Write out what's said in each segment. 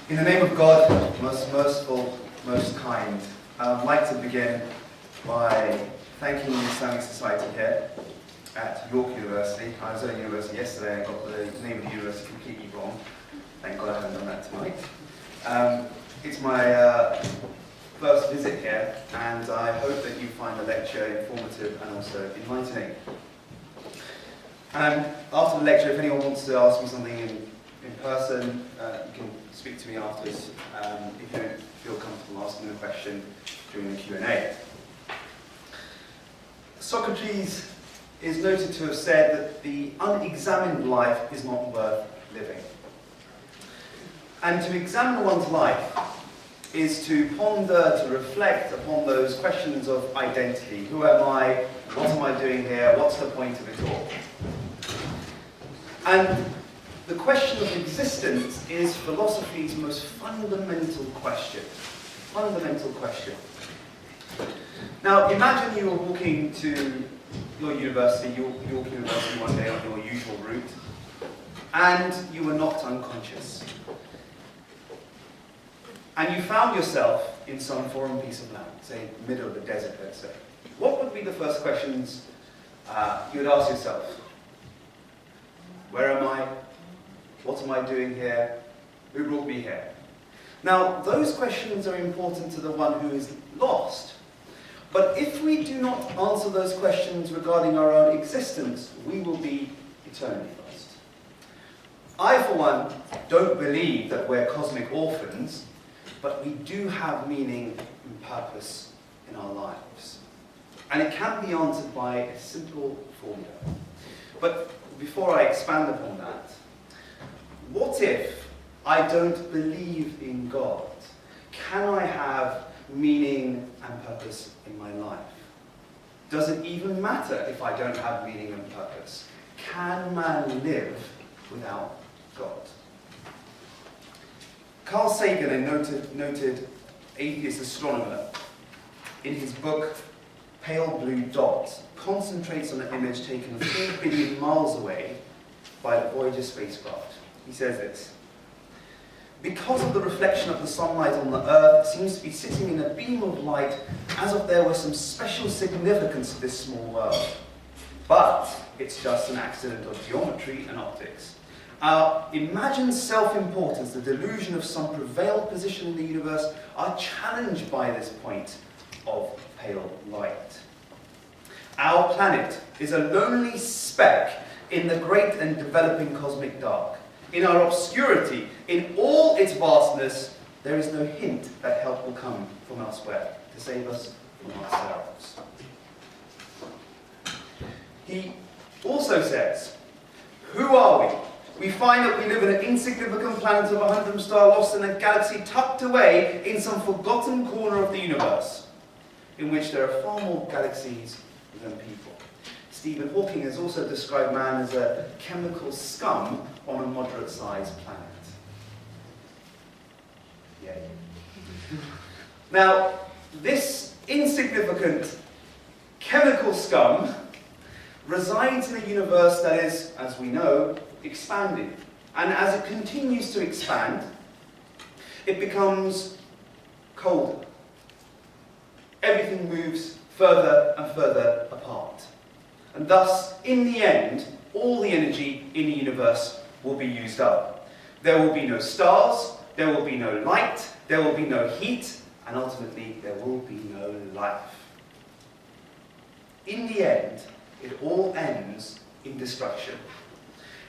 In the name of God, most merciful, most kind, I'd like to begin by thanking the Islamic Society here at York University. I was at university yesterday and got the name of the university completely wrong. Thank God I haven't done that tonight. It's my first visit here, and I hope that you find the lecture informative and also enlightening. And after the lecture, if anyone wants to ask me something in person, you can speak to me afterwards if you don't feel comfortable asking a question during the Q&A. Socrates is noted to have said that the unexamined life is not worth living. And to examine one's life is to ponder, to reflect upon those questions of identity. Who am I? What am I doing here? What's the point of it all? And the question of existence is philosophy's most fundamental question. Fundamental question. Now, imagine you were walking to your university, York University, one day on your usual route, and you were knocked unconscious. And you found yourself in some foreign piece of land, say, in the middle of the desert, let's say. What would be the first questions you would ask yourself? Where am I? What am I doing here? Who brought me here? Now, those questions are important to the one who is lost. But if we do not answer those questions regarding our own existence, we will be eternally lost. I, for one, don't believe that we're cosmic orphans, but we do have meaning and purpose in our lives. And it can be answered by a simple formula. But before I expand upon that, what if I don't believe in God? Can I have meaning and purpose in my life? Does it even matter if I don't have meaning and purpose? Can man live without God? Carl Sagan, a noted atheist astronomer, in his book Pale Blue Dot, concentrates on an image taken 4 billion miles away by the Voyager spacecraft. He says this: because of the reflection of the sunlight on the Earth, it seems to be sitting in a beam of light as if there was some special significance to this small world. But it's just an accident of geometry and optics. Our imagined self-importance, the delusion of some prevalent position in the universe, are challenged by this point of pale light. Our planet is a lonely speck in the great and developing cosmic dark. In our obscurity, in all its vastness, there is no hint that help will come from elsewhere to save us from ourselves. He also says, who are we? We find that we live in an insignificant planet of 100 stars lost in a galaxy tucked away in some forgotten corner of the universe, in which there are far more galaxies than people. Stephen Hawking has also described man as a chemical scum on a moderate-sized planet. Yay. Now, this insignificant chemical scum resides in a universe that is, as we know, expanding. And as it continues to expand, it becomes colder. Everything moves further and further apart. And thus, in the end, all the energy in the universe will be used up. There will be no stars, there will be no light, there will be no heat, and ultimately there will be no life. In the end, it all ends in destruction.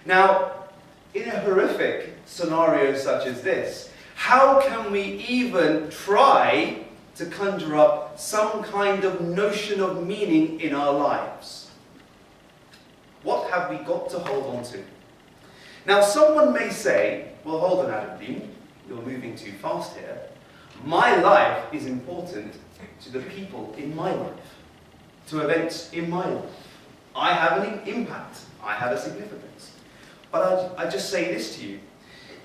Now, in a horrific scenario such as this, how can we even try to conjure up some kind of notion of meaning in our lives? What have we got to hold on to? Now, someone may say, well, hold on, Adam Dean, you're moving too fast here. My life is important to the people in my life, to events in my life. I have an impact. I have a significance. But I just say this to you.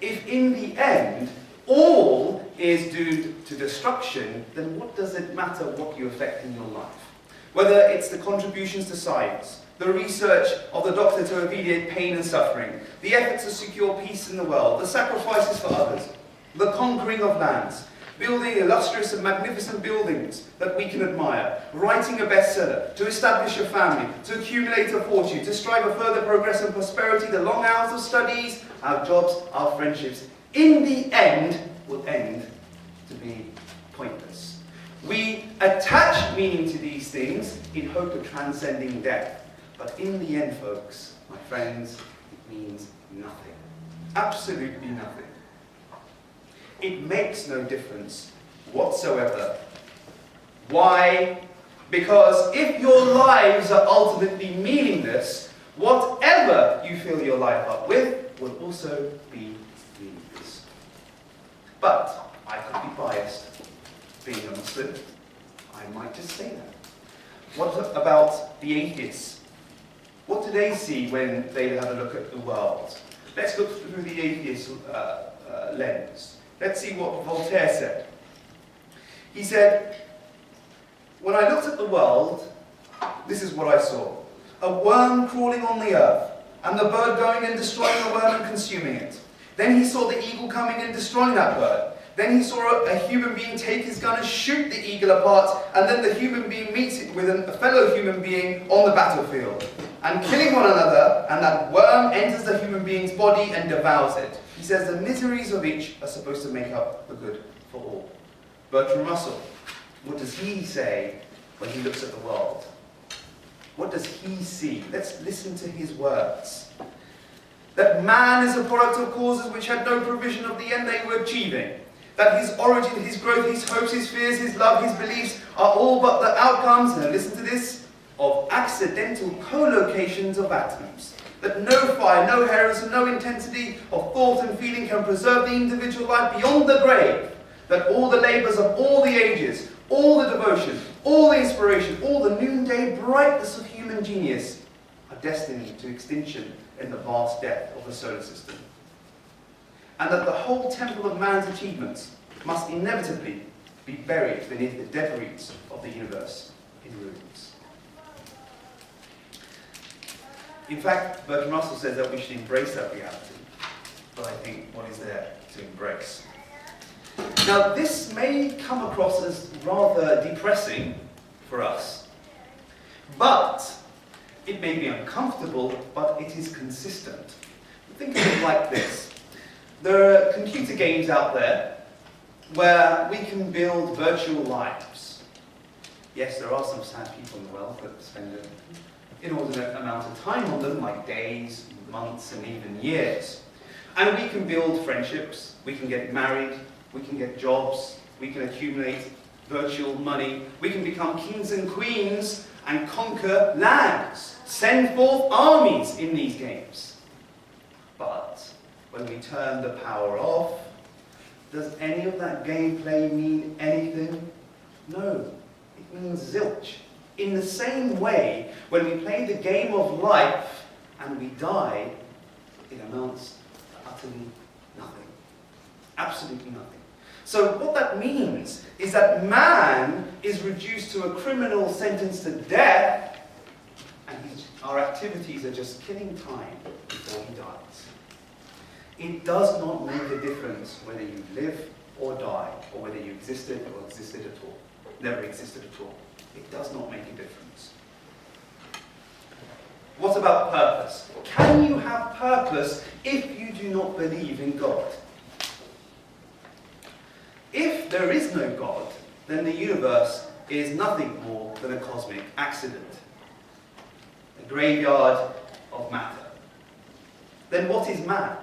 If in the end, all is doomed to destruction, then what does it matter what you affect in your life? Whether it's the contributions to science, the research of the doctor to alleviate pain and suffering, the effort to secure peace in the world, the sacrifices for others, the conquering of lands, building illustrious and magnificent buildings that we can admire, writing a bestseller, to establish a family, to accumulate a fortune, to strive for further progress and prosperity, the long hours of studies, our jobs, our friendships, in the end, will end to be pointless. We attach meaning to these things in hope of transcending death. But in the end, folks, my friends, it means nothing. Absolutely nothing. It makes no difference whatsoever. Why? Because if your lives are ultimately meaningless, whatever you fill your life up with will also be meaningless. But I could be biased. Being a Muslim, I might just say that. What about the atheists? What do they see when they have a look at the world? Let's look through the atheist lens. Let's see what Voltaire said. He said, when I looked at the world, this is what I saw. A worm crawling on the earth, and the bird going and destroying the worm and consuming it. Then he saw the eagle coming and destroying that bird. Then he saw a human being take his gun and shoot the eagle apart, and then the human being meets it with a fellow human being on the battlefield, and killing one another, and that worm enters the human being's body and devours it. He says the miseries of each are supposed to make up the good for all. Bertrand Russell, what does he say when he looks at the world? What does he see? Let's listen to his words. That man is a product of causes which had no provision of the end they were achieving. That his origin, his growth, his hopes, his fears, his love, his beliefs are all but the outcomes, and listen to this, of accidental co-locations of atoms. That no fire, no heroism, no intensity of thought and feeling can preserve the individual life beyond the grave. That all the labours of all the ages, all the devotion, all the inspiration, all the noonday brightness of human genius are destined to extinction in the vast depth of the solar system. And that the whole temple of man's achievements must inevitably be buried beneath the debris of the universe in ruins. In fact, Bertrand Russell says that we should embrace that reality. But I think what is there to embrace? Now, this may come across as rather depressing for us, but it may be uncomfortable, but it is consistent. Think of it like this. There are computer games out there where we can build virtual lives. Yes, there are some sad people in the world that spend an inordinate amount of time on them, like days, months, and even years. And we can build friendships, we can get married, we can get jobs, we can accumulate virtual money, we can become kings and queens and conquer lands, send forth armies in these games. But when we turn the power off, does any of that gameplay mean anything? No, it means zilch. In the same way, when we play the game of life and we die, it amounts to utterly nothing. Absolutely nothing. So what that means is that man is reduced to a criminal sentenced to death, and our activities are just killing time before he dies. It does not make a difference whether you live or die, or whether you existed or existed at all. Never existed at all. It does not make a difference. What about purpose? Can you have purpose if you do not believe in God? If there is no God, then the universe is nothing more than a cosmic accident, a graveyard of matter. Then what is man?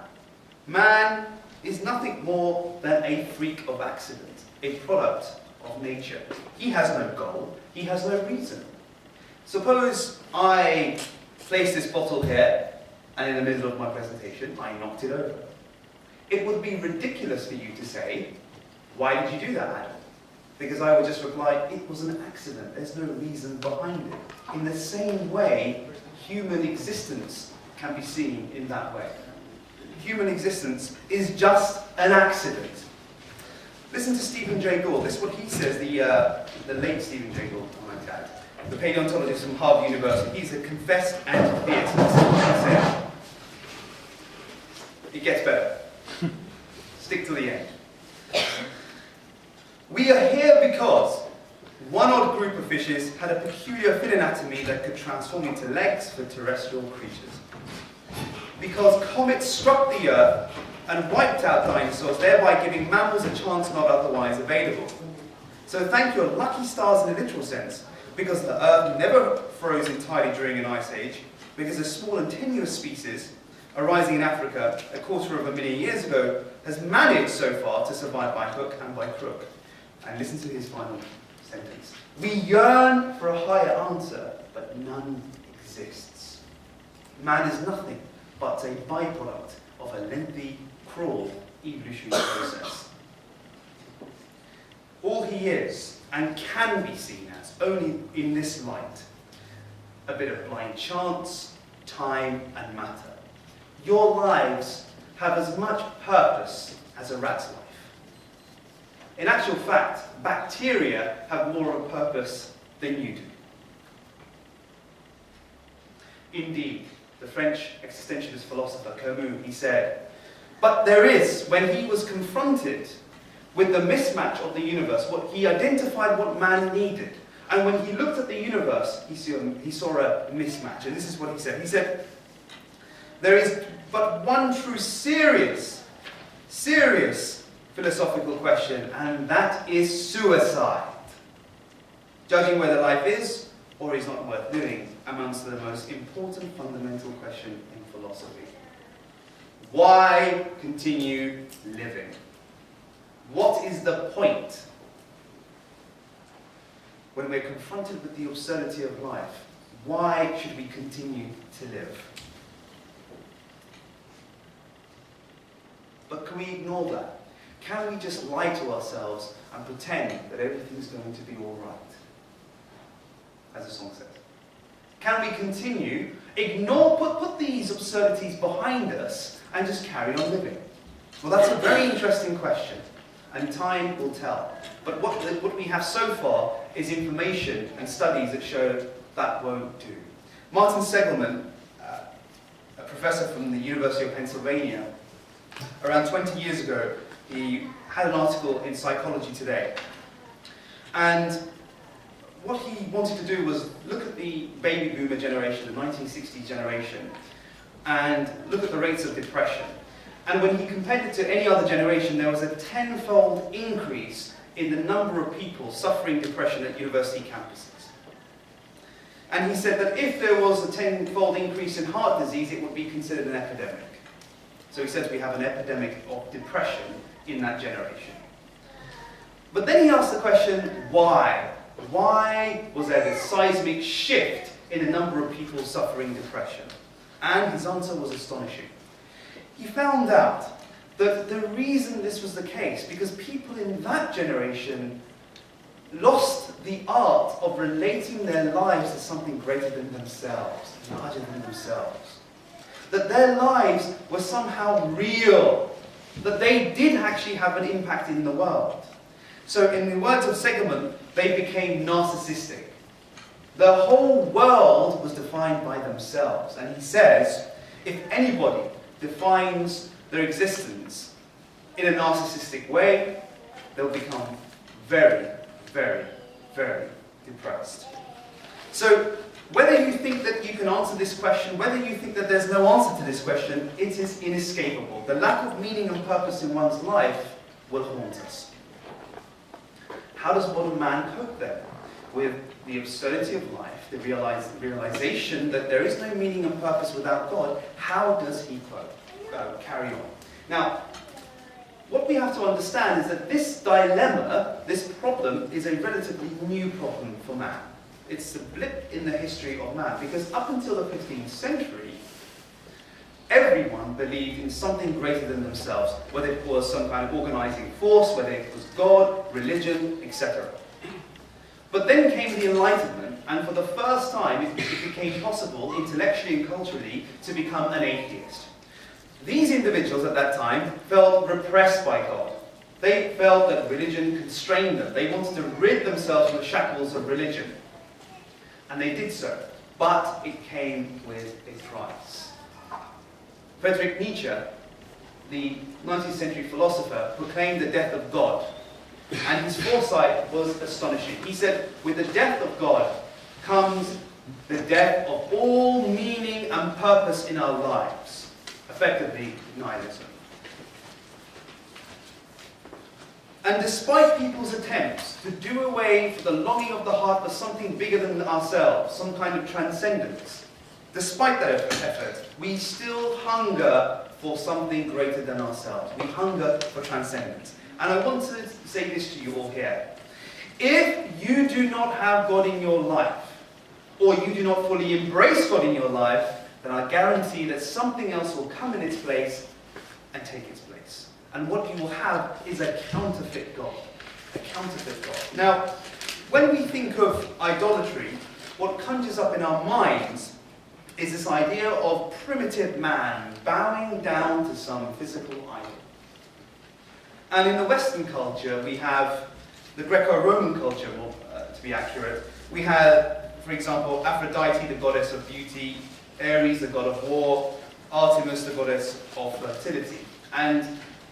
Man is nothing more than a freak of accident, a product of nature. He has no goal, he has no reason. Suppose I place this bottle here, and in the middle of my presentation, I knocked it over. It would be ridiculous for you to say, "Why did you do that, Adam?" Because I would just reply, "It was an accident, there's no reason behind it." In the same way, human existence can be seen in that way. Human existence is just an accident. Listen to Stephen Jay Gould. This is what he says, the late Stephen Jay Gould, I might add, the paleontologist from Harvard University. He's a confessed anti-theist. This is what he says. It gets better. Stick to the end. fishes had a peculiar fin anatomy that could transform into legs for terrestrial creatures. Because comets struck the Earth and wiped out dinosaurs, thereby giving mammals a chance not otherwise available. So thank your lucky stars in a literal sense, because the Earth never froze entirely during an ice age, because a small and tenuous species arising in Africa a 250,000 years ago has managed so far to survive by hook and by crook. And listen to his final sentence. We yearn for a higher answer, but none exists. Man is nothing but a byproduct of a lengthy, cruel evolutionary process. All he is, and can be seen as, only in this light, a bit of blind chance, time, and matter. Your lives have as much purpose as a rat's life. In actual fact, bacteria have more of a purpose than you do. Indeed, the French existentialist philosopher Camus, he said, but there is, when he was confronted with the mismatch of the universe, he identified what man needed. And when he looked at the universe, he saw a mismatch. And this is what he said. He said, there is but one true serious philosophical question, and that is suicide. Judging whether life is or is not worth living amounts to the most important fundamental question in philosophy. Why continue living? What is the point? When we're confronted with the absurdity of life, why should we continue to live? But can we ignore that? Can we just lie to ourselves and pretend that everything's going to be all right? As the song says. Can we continue, put these absurdities behind us and just carry on living? Well, that's a very interesting question, and time will tell. But what we have so far is information and studies that show that won't do. Martin Seligman, a professor from the University of Pennsylvania, around 20 years ago, he had an article in Psychology Today. And what he wanted to do was look at the baby boomer generation, the 1960s generation, and look at the rates of depression. And when he compared it to any other generation, there was a tenfold increase in the number of people suffering depression at university campuses. And he said that if there was a tenfold increase in heart disease, it would be considered an epidemic. So he says we have an epidemic of depression in that generation. But then he asked the question, why? Why was there this seismic shift in the number of people suffering depression? And his answer was astonishing. He found out that the reason this was the case, because people in that generation lost the art of relating their lives to something greater than themselves, larger than themselves. That their lives were somehow real, that they did actually have an impact in the world. So in the words of Seligman, they became narcissistic. The whole world was defined by themselves. And he says, if anybody defines their existence in a narcissistic way, they'll become very, very, very depressed. So whether you think that you can answer this question, whether you think that there's no answer to this question, it is inescapable. The lack of meaning and purpose in one's life will haunt us. How does modern man cope then with the absurdity of life, the realization that there is no meaning and purpose without God? How does he carry on? Now, what we have to understand is that this dilemma, this problem, is a relatively new problem for man. It's a blip in the history of man, because up until the 15th century, everyone believed in something greater than themselves, whether it was some kind of organizing force, whether it was God, religion, etc. But then came the Enlightenment, and for the first time it became possible, intellectually and culturally, to become an atheist. These individuals at that time felt repressed by God. They felt that religion constrained them. They wanted to rid themselves of the shackles of religion. And they did so, but it came with a price. Friedrich Nietzsche, the 19th century philosopher, proclaimed the death of God. And his foresight was astonishing. He said, with the death of God comes the death of all meaning and purpose in our lives. Effectively, nihilism. And despite people's attempts to do away with the longing of the heart for something bigger than ourselves, some kind of transcendence, despite that effort, we still hunger for something greater than ourselves. We hunger for transcendence. And I want to say this to you all here. If you do not have God in your life, or you do not fully embrace God in your life, then I guarantee that something else will come in its place and take its place. And what you will have is a counterfeit God. A counterfeit God. Now, when we think of idolatry, what conjures up in our minds is this idea of primitive man bowing down to some physical idol. And in the Western culture, we have the Greco-Roman culture, to be accurate. We have, for example, Aphrodite, the goddess of beauty, Ares, the god of war, Artemis, the goddess of fertility. And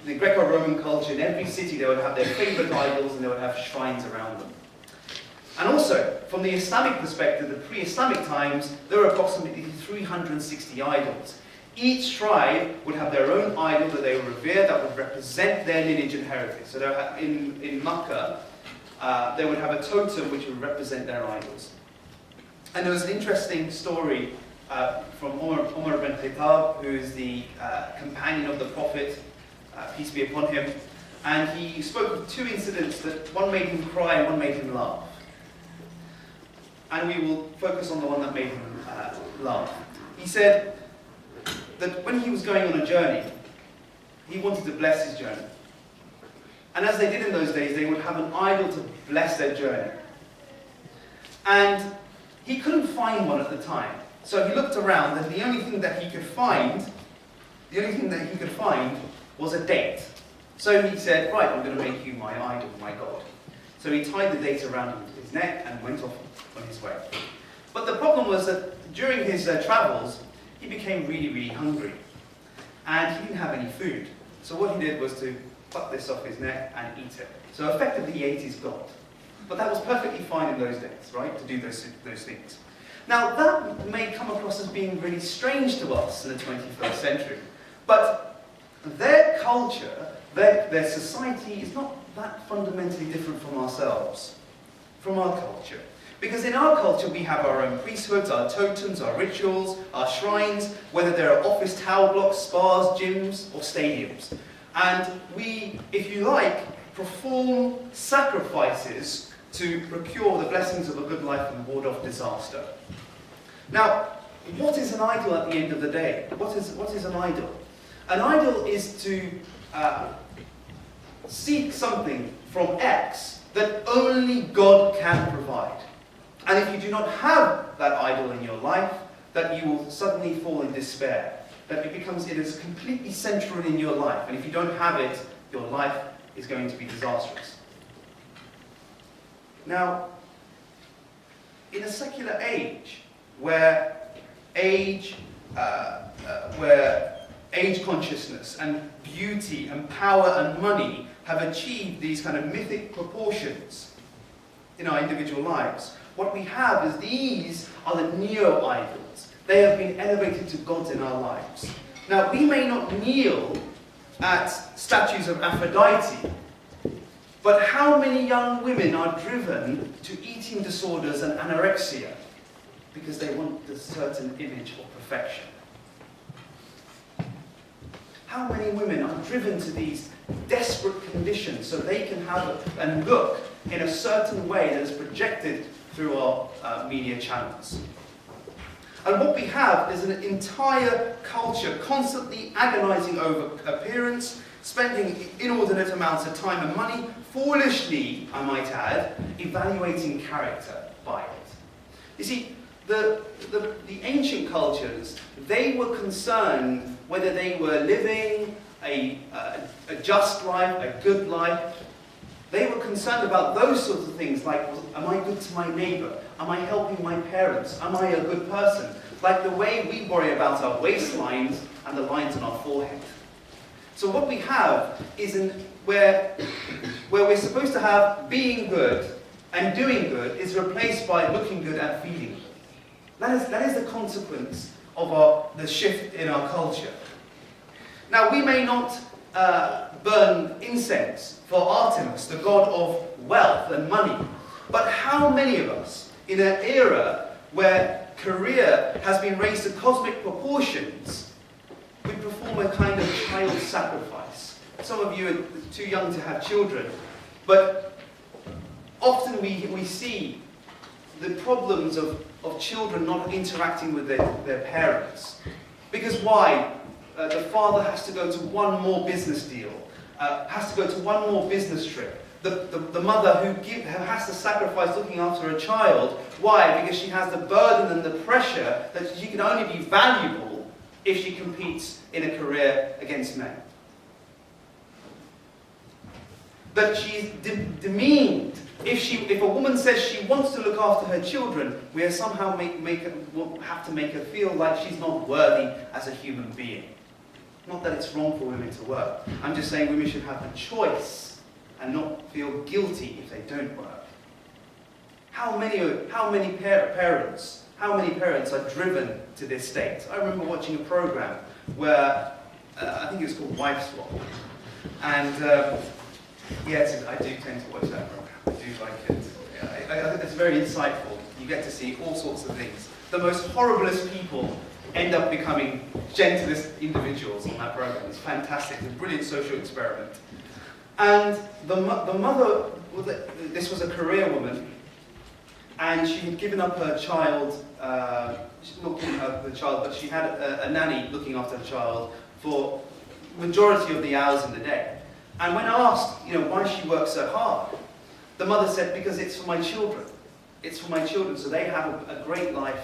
the Greco-Roman culture, in every city, they would have their favorite idols and they would have shrines around them. And also, from the Islamic perspective, the pre-Islamic times, there were approximately 360 idols. Each tribe would have their own idol that they would revere that would represent their lineage and heritage. So in Makkah, they would have a totem which would represent their idols. And there was an interesting story from Umar ibn Khattab, who is the companion of the Prophet, peace be upon him. And he spoke of two incidents that one made him cry and one made him laugh. And we will focus on the one that made him laugh. He said that when he was going on a journey, he wanted to bless his journey. And as they did in those days, they would have an idol to bless their journey. And he couldn't find one at the time. So he looked around, and the only thing that he could find was a date. So he said, right, I'm going to make you my idol, my God. So he tied the date around his neck and went off on his way. But the problem was that during his travels, he became really, really hungry. And he didn't have any food. So what he did was to pluck this off his neck and eat it. So effectively he ate his God. But that was perfectly fine in those days, right, to do those things. Now that may come across as being really strange to us in the 21st century. But their culture, their society is not that fundamentally different from ourselves, from our culture. Because in our culture we have our own priesthoods, our totems, our rituals, our shrines, whether they're office tower blocks, spas, gyms, or stadiums. And we, if you like, perform sacrifices to procure the blessings of a good life and ward off disaster. Now, what is an idol at the end of the day? What is an idol? An idol is to seek something from X that only God can provide. And if you do not have that idol in your life, that you will suddenly fall in despair. That it is completely central in your life. And if you don't have it, your life is going to be disastrous. Now, in a secular age, where age consciousness and beauty and power and money have achieved these kind of mythic proportions in our individual lives, what we have is these are the neo-idols. They have been elevated to gods in our lives. Now, we may not kneel at statues of Aphrodite, but how many young women are driven to eating disorders and anorexia because they want a certain image of perfection? How many women are driven to these desperate conditions so they can have and look in a certain way that is projected through our media channels? And what we have is an entire culture constantly agonizing over appearance, spending inordinate amounts of time and money, foolishly, I might add, evaluating character by it. You see, the ancient cultures, they were concerned whether they were living a just life, a good life. They were concerned about those sorts of things, like, am I good to my neighbour? Am I helping my parents? Am I a good person? Like the way we worry about our waistlines and the lines on our forehead. So what we have is where where we're supposed to have being good and doing good is replaced by looking good and feeling good. That is the consequence of the shift in our culture. Now, we may not burn incense for Artemis, the god of wealth and money, but how many of us, in an era where career has been raised to cosmic proportions, we perform a kind of child sacrifice? Some of you are too young to have children, but often we see the problems of children not interacting with their parents. Because why? The father has to go to one more business deal, has to go to one more business trip. The mother who has to sacrifice looking after a child. Why? Because she has the burden and the pressure that she can only be valuable if she competes in a career against men. That she's demeaned. If a woman says she wants to look after her children, we somehow have to make her feel like she's not worthy as a human being. Not that it's wrong for women to work. I'm just saying women should have the choice and not feel guilty if they don't work. How many parents are driven to this state? I remember watching a program where, I think it was called Wife Swap. And yes, I do tend to watch that program. I do like it. I think it's very insightful. You get to see all sorts of things. The most horriblest people end up becoming gentlest individuals on that program. It's fantastic. It's a brilliant social experiment. And the mother, this was a career woman, and she had given up her child, she's not given up the child, but she had a nanny looking after the child for majority of the hours in the day. And when asked, why she works so hard, the mother said, because it's for my children. It's for my children, so they have a great life,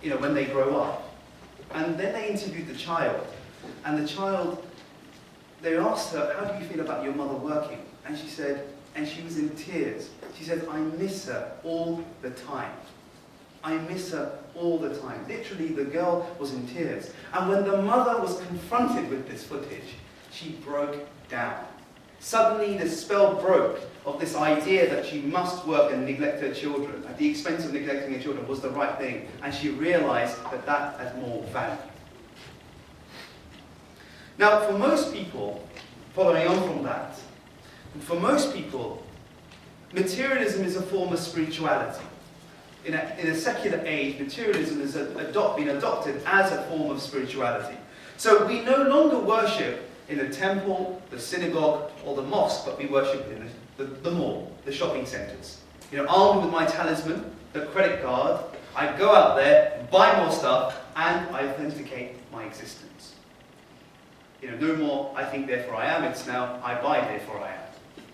when they grow up. And then they interviewed the child, and the child, they asked her, how do you feel about your mother working? And she said, and she was in tears. She said, I miss her all the time. I miss her all the time. Literally, the girl was in tears. And when the mother was confronted with this footage, she broke down. Suddenly, the spell broke of this idea that she must work and neglect her children, at the expense of neglecting her children, was the right thing. And she realized that that had more value. Now, for most people, following on from that, for most people, materialism is a form of spirituality. In a secular age, materialism has been adopted as a form of spirituality. So we no longer worship in the temple, the synagogue, or the mosque, but we worship in the mall, the shopping centres. Armed with my talisman, the credit card, I go out there, buy more stuff, and I authenticate my existence. No more, I think, therefore I am. It's now, I buy, therefore I am.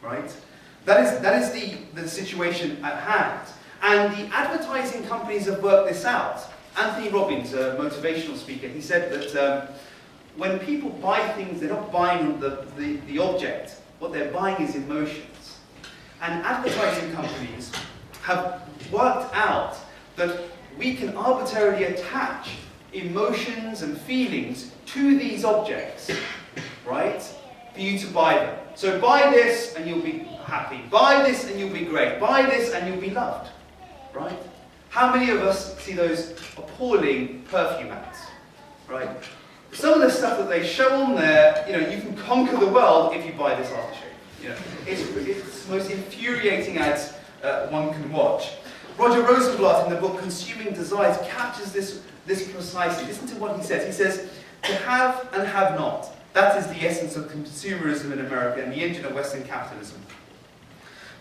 Right? That is the situation at hand. And the advertising companies have worked this out. Anthony Robbins, a motivational speaker, he said that when people buy things, they're not buying the object. What they're buying is emotions. And advertising companies have worked out that we can arbitrarily attach emotions and feelings to these objects, right? For you to buy them. So buy this and you'll be happy. Buy this and you'll be great. Buy this and you'll be loved, right? How many of us see those appalling perfume ads, right? Some of the stuff that they show on there, you can conquer the world if you buy this aftershave. It's the most infuriating ads one can watch. Roger Rosenblatt in the book Consuming Desires captures this precisely. Listen to what he says. He says, to have and have not. That is the essence of consumerism in America and the engine of Western capitalism.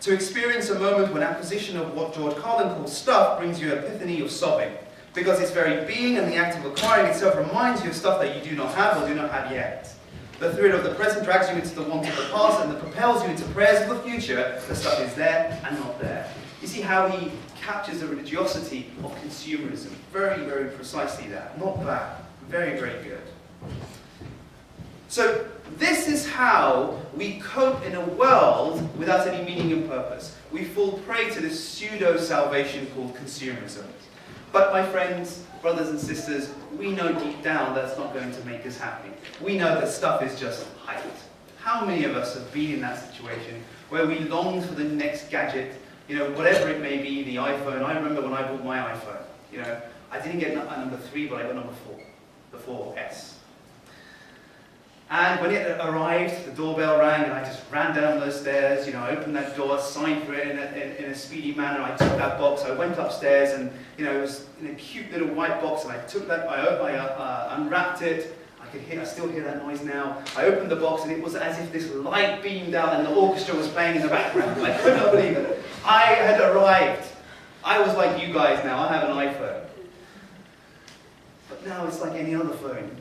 To experience a moment when acquisition of what George Carlin calls stuff brings you an epiphany of sobbing, because its very being and the act of acquiring itself reminds you of stuff that you do not have or do not have yet. The thrill of the present drags you into the want of the past and propels you into prayers of the future. The stuff is there and not there. You see how he captures the religiosity of consumerism. Very, very precisely that. Not bad. Very, very good. So this is how we cope in a world without any meaning and purpose. We fall prey to this pseudo-salvation called consumerism. But my friends, brothers and sisters, we know deep down that's not going to make us happy. We know that stuff is just hype. How many of us have been in that situation where we long for the next gadget, whatever it may be, the iPhone. I remember when I bought my iPhone, I didn't get number 3, but I got number 4, the 4S. And when it arrived, the doorbell rang, and I just ran down those stairs. I opened that door, signed for it in a speedy manner. I took that box, I went upstairs, and it was in a cute little white box. And I took that, I unwrapped it. I still hear that noise now. I opened the box, and it was as if this light beamed out, and the orchestra was playing in the background. I could not believe it. I had arrived. I was like you guys now. I have an iPhone. But now it's like any other phone.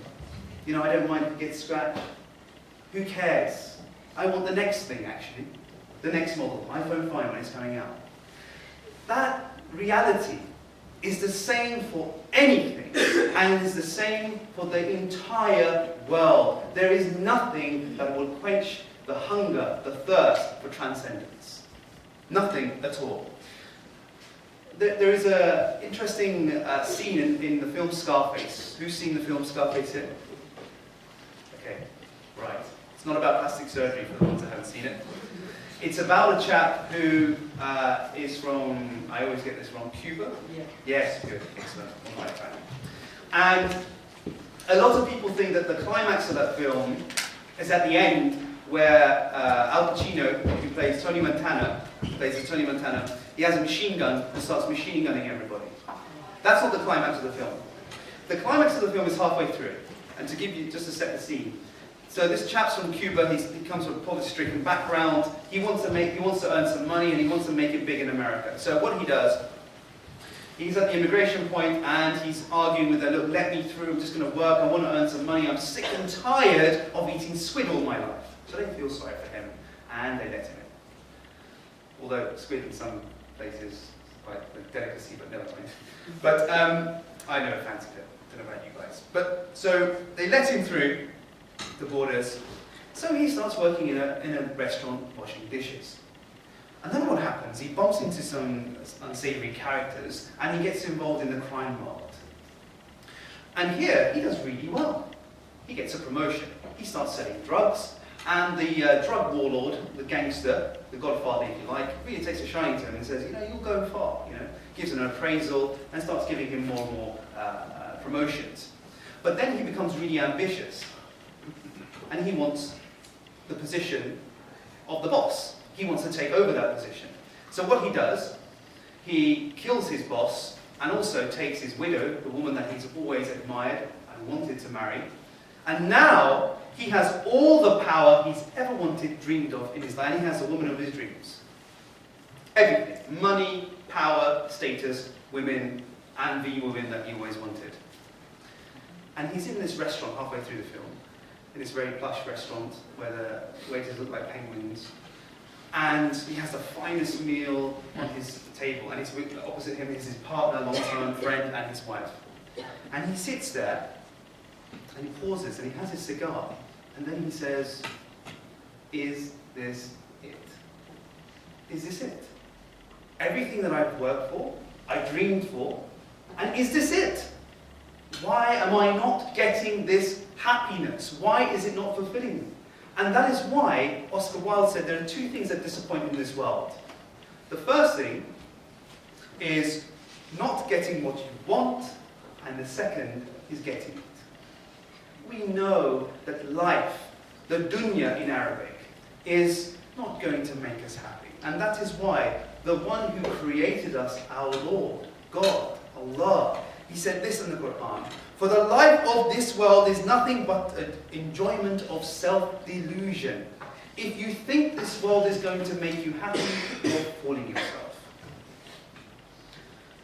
I don't mind if it gets scratched. Who cares? I want the next thing, actually. The next model, iPhone 5 when it's coming out. That reality is the same for anything, and is the same for the entire world. There is nothing that will quench the hunger, the thirst for transcendence. Nothing at all. There is an interesting scene in the film Scarface. Who's seen the film Scarface here? Okay, right. It's not about plastic surgery for the ones that haven't seen it. It's about a chap who is from, I always get this wrong, Cuba? Yeah. Yes, good, excellent. All right, fine. And a lot of people think that the climax of that film is at the end, where Al Pacino, who plays Tony Montana, he has a machine gun and starts machine gunning everybody. That's not the climax of the film. The climax of the film is halfway through. And to give you, just to set the scene. So this chap's from Cuba, he comes from a poverty-stricken background, he wants to earn some money, and he wants to make it big in America. So what he does, he's at the immigration point, and he's arguing with them, look, let me through, I'm just going to work, I want to earn some money, I'm sick and tired of eating squid all my life. So they feel sorry for him, and they let him in. Although squid in some places is quite a delicacy, but never mind. But I never fancied it. I don't know about you guys. But so they let him through the borders. So he starts working in a restaurant washing dishes. And then what happens? He bumps into some unsavory characters, and he gets involved in the crime world. And here, he does really well. He gets a promotion. He starts selling drugs, and the drug warlord, the gangster, the godfather if you like, really takes a shine to him and says, you'll go far, gives him an appraisal and starts giving him more and more promotions. But then he becomes really ambitious, and he wants the position of the boss. He wants to take over that position. So what he does, he kills his boss and also takes his widow, the woman that he's always admired and wanted to marry, and now he has all the power he's ever wanted, dreamed of in his life, and he has the woman of his dreams. Everything. Money, power, status, women, and the woman that he always wanted. And he's in this restaurant halfway through the film, in this very plush restaurant where the waiters look like penguins. And he has the finest meal on his table, and opposite him is his partner, long-term friend, and his wife. And he sits there, and he pauses, and he has his cigar, and then he says, is this it? Is this it? Everything that I've worked for, I dreamed for, and is this it? Why am I not getting this happiness? Why is it not fulfilling me? And that is why Oscar Wilde said there are two things that disappoint in this world. The first thing is not getting what you want, and the second is getting it. We know that life, the dunya in Arabic, is not going to make us happy. And that is why the one who created us, our Lord, God, Allah, he said this in the Quran, for the life of this world is nothing but an enjoyment of self-delusion. If you think this world is going to make you happy, you're fooling yourself.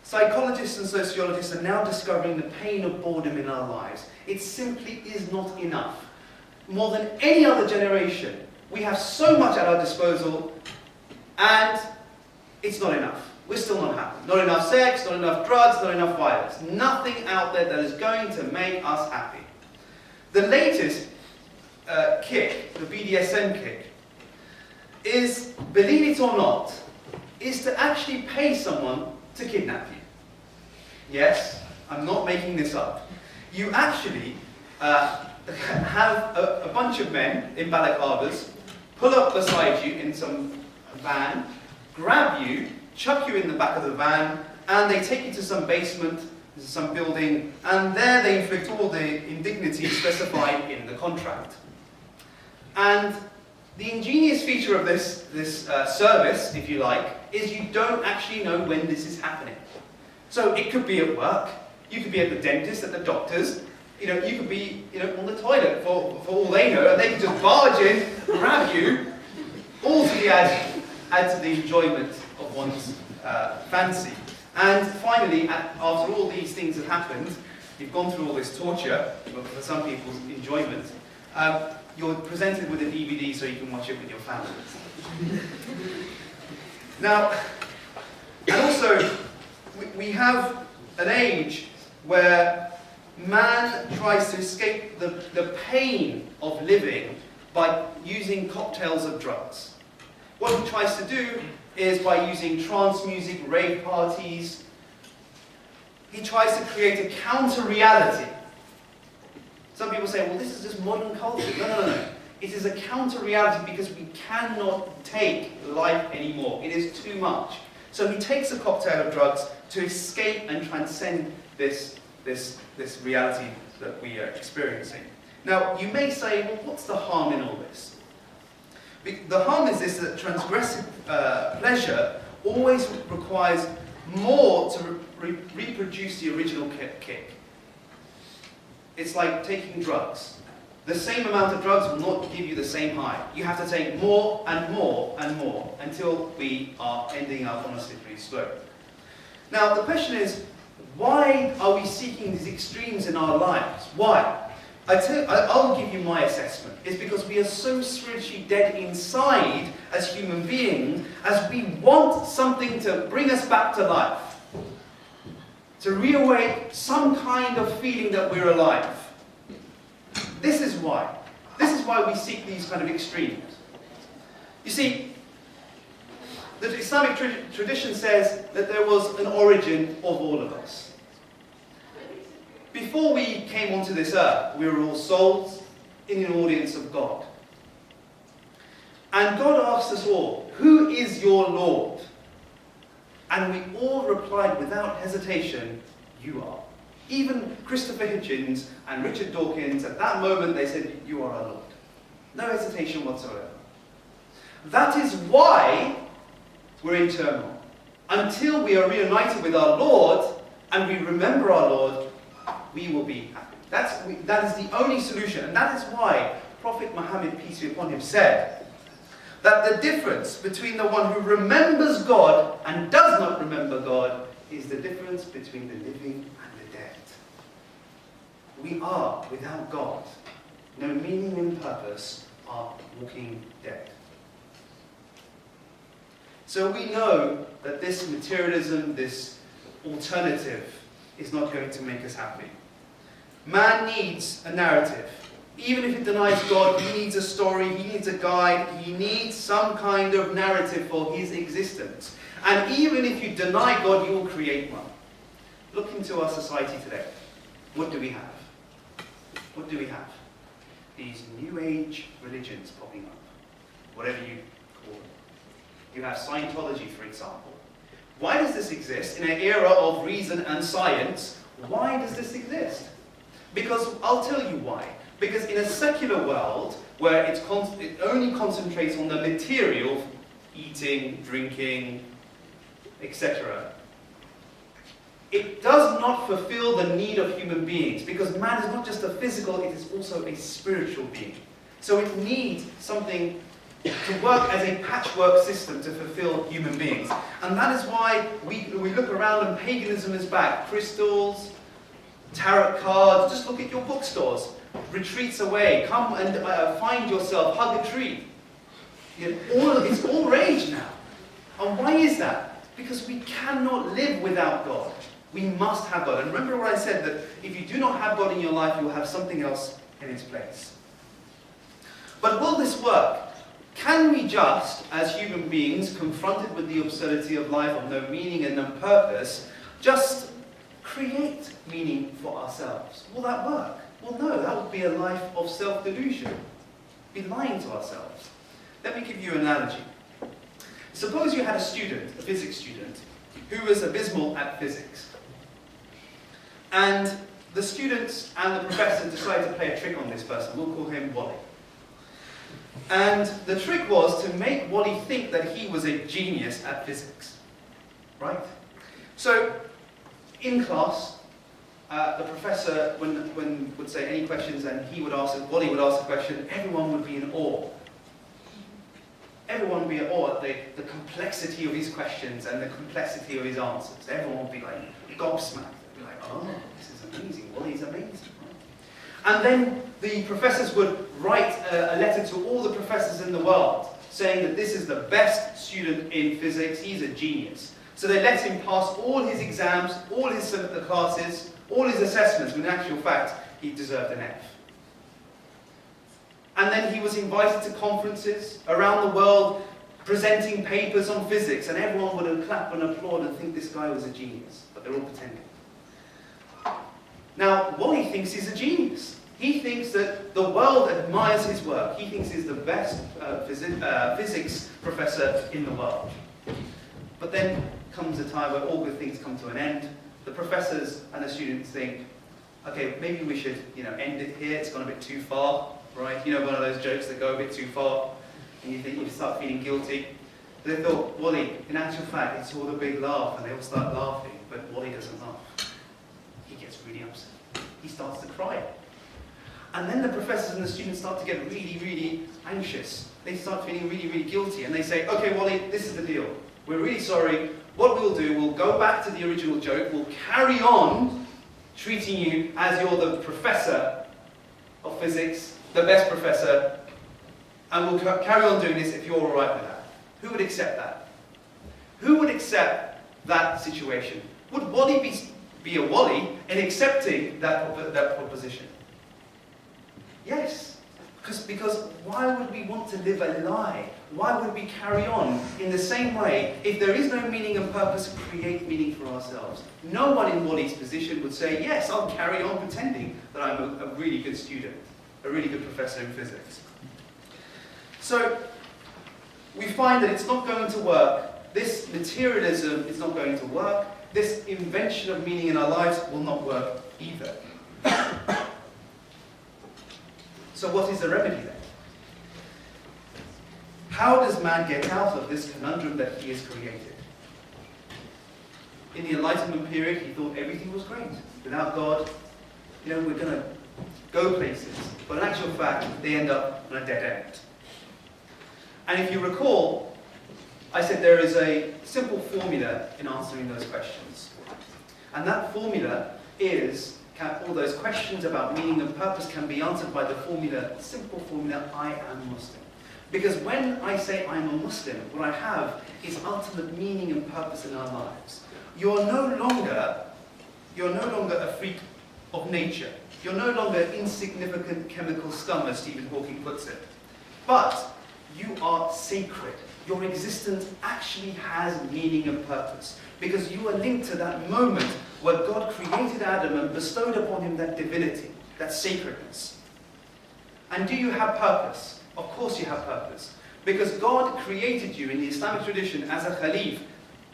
Psychologists and sociologists are now discovering the pain of boredom in our lives. It simply is not enough. More than any other generation, we have so much at our disposal, and it's not enough. We're still not happy. Not enough sex, not enough drugs, not enough violence. Nothing out there that is going to make us happy. The latest kick, the BDSM kick, is, believe it or not, is to actually pay someone to kidnap you. Yes, I'm not making this up. You actually have a bunch of men in balaclavas pull up beside you in some van, grab you, chuck you in the back of the van, and they take you to some basement, some building, and there they inflict all the indignities specified in the contract. And the ingenious feature of this service, if you like, is you don't actually know when this is happening. So it could be at work, you could be at the dentist, at the doctor's, you could be on the toilet for all they know, and they can just barge in, grab you, all to the add to the enjoyment of one's fancy. And finally, after all these things have happened, you've gone through all this torture, for some people's enjoyment, you're presented with a DVD so you can watch it with your family. Now, and also, we have an age where man tries to escape the pain of living by using cocktails of drugs. What he tries to do is by using trance music, rave parties, he tries to create a counter-reality. Some people say, well, this is just modern culture. No. It is a counter-reality because we cannot take life anymore. It is too much. So he takes a cocktail of drugs to escape and transcend this reality that we are experiencing. Now, you may say, well, what's the harm in all this? The harm is this, that transgressive pleasure always requires more to reproduce the original kick. It's like taking drugs. The same amount of drugs will not give you the same high. You have to take more and more and more until we are ending up on a slippery slope. Now, the question is, why are we seeking these extremes in our lives? Why? I'll give you my assessment. It's because we are so spiritually dead inside as human beings, as we want something to bring us back to life. To reawake some kind of feeling that we're alive. This is why. This is why we seek these kind of extremes. You see, the Islamic tradition says that there was an origin of all of us. Before we came onto this earth, we were all souls in an audience of God. And God asked us all, who is your Lord? And we all replied without hesitation, you are. Even Christopher Hitchens and Richard Dawkins, at that moment they said, you are our Lord. No hesitation whatsoever. That is why we're in turmoil. Until we are reunited with our Lord, and we remember our Lord, we will be happy. That is the only solution. And that is why Prophet Muhammad, peace be upon him, said that the difference between the one who remembers God and does not remember God is the difference between the living and the dead. We are, without God, no meaning and purpose, are walking dead. So we know that this materialism, this alternative, is not going to make us happy. Man needs a narrative. Even if it denies God, he needs a story, he needs a guide, he needs some kind of narrative for his existence. And even if you deny God, you will create one. Look into our society today. What do we have? What do we have? These New Age religions popping up. Whatever you call them. You have Scientology, for example. Why does this exist? In an era of reason and science, why does this exist? Because I'll tell you why. Because in a secular world, where it only concentrates on the material, eating, drinking, etc., it does not fulfill the need of human beings, because man is not just a physical, it is also a spiritual being. So it needs something to work as a patchwork system to fulfill human beings. And that is why we look around and paganism is back. Crystals, tarot cards, just look at your bookstores. Retreats away, come and find yourself, hug a tree. It's all rage now. And why is that? Because we cannot live without God. We must have God. And remember what I said, that if you do not have God in your life, you will have something else in its place. But will this work? Can we just, as human beings, confronted with the absurdity of life, of no meaning and no purpose, just create meaning for ourselves? Will that work? Well, no, that would be a life of self-delusion. Be lying to ourselves. Let me give you an analogy. Suppose you had a student, a physics student, who was abysmal at physics. And the students and the professor decided to play a trick on this person. We'll call him Wally. And the trick was to make Wally think that he was a genius at physics. Right? So, in class, the professor would say any questions, and Wally would ask a question, everyone would be in awe. Everyone would be in awe at the complexity of his questions and the complexity of his answers. Everyone would be like gobsmacked. They'd be like, oh, this is amazing. Wally's amazing. And then the professors would write a letter to all the professors in the world, saying that this is the best student in physics, he's a genius. So they let him pass all his exams, all his classes, all his assessments, when in actual fact, he deserved an F. And then he was invited to conferences around the world, presenting papers on physics, and everyone would clap and applaud and think this guy was a genius, but they're all pretending. Now, Wally thinks he's a genius. He thinks that the world admires his work. He thinks he's the best physics professor in the world. But then comes a time where all good things come to an end. The professors and the students think, okay, maybe we should, end it here. It's gone a bit too far, right? One of those jokes that go a bit too far, and you start feeling guilty. They thought, Wally, in actual fact, it's all a big laugh, and they all start laughing, but Wally doesn't laugh. He gets really upset. He starts to cry. And then the professors and the students start to get really, really anxious. They start feeling really, really guilty, and they say, okay, Wally, this is the deal. We're really sorry. What we'll do, we'll go back to the original joke, we'll carry on treating you as you're the professor of physics, the best professor, and we'll carry on doing this if you're all right with that. Who would accept that? Who would accept that situation? Would Wally be a Wally in accepting that proposition? Yes. Because why would we want to live a lie? Why would we carry on in the same way? If there is no meaning and purpose, create meaning for ourselves. No one in Wally's position would say, yes, I'll carry on pretending that I'm a really good student, a really good professor in physics. So, we find that it's not going to work. This materialism is not going to work. This invention of meaning in our lives will not work either. So what is the remedy then? How does man get out of this conundrum that he has created? In the Enlightenment period, he thought everything was great. Without God, we're going to go places. But in actual fact, they end up on a dead end. And if you recall, I said there is a simple formula in answering those questions. And that formula is, all those questions about meaning and purpose can be answered by the simple formula, I am Muslim. Because when I say I'm a Muslim, what I have is ultimate meaning and purpose in our lives. You're no longer a freak of nature. You're no longer insignificant chemical scum, as Stephen Hawking puts it. But you are sacred. Your existence actually has meaning and purpose. Because you are linked to that moment where God created Adam and bestowed upon him that divinity, that sacredness. And do you have purpose? Of course you have purpose. Because God created you in the Islamic tradition as a Khalif,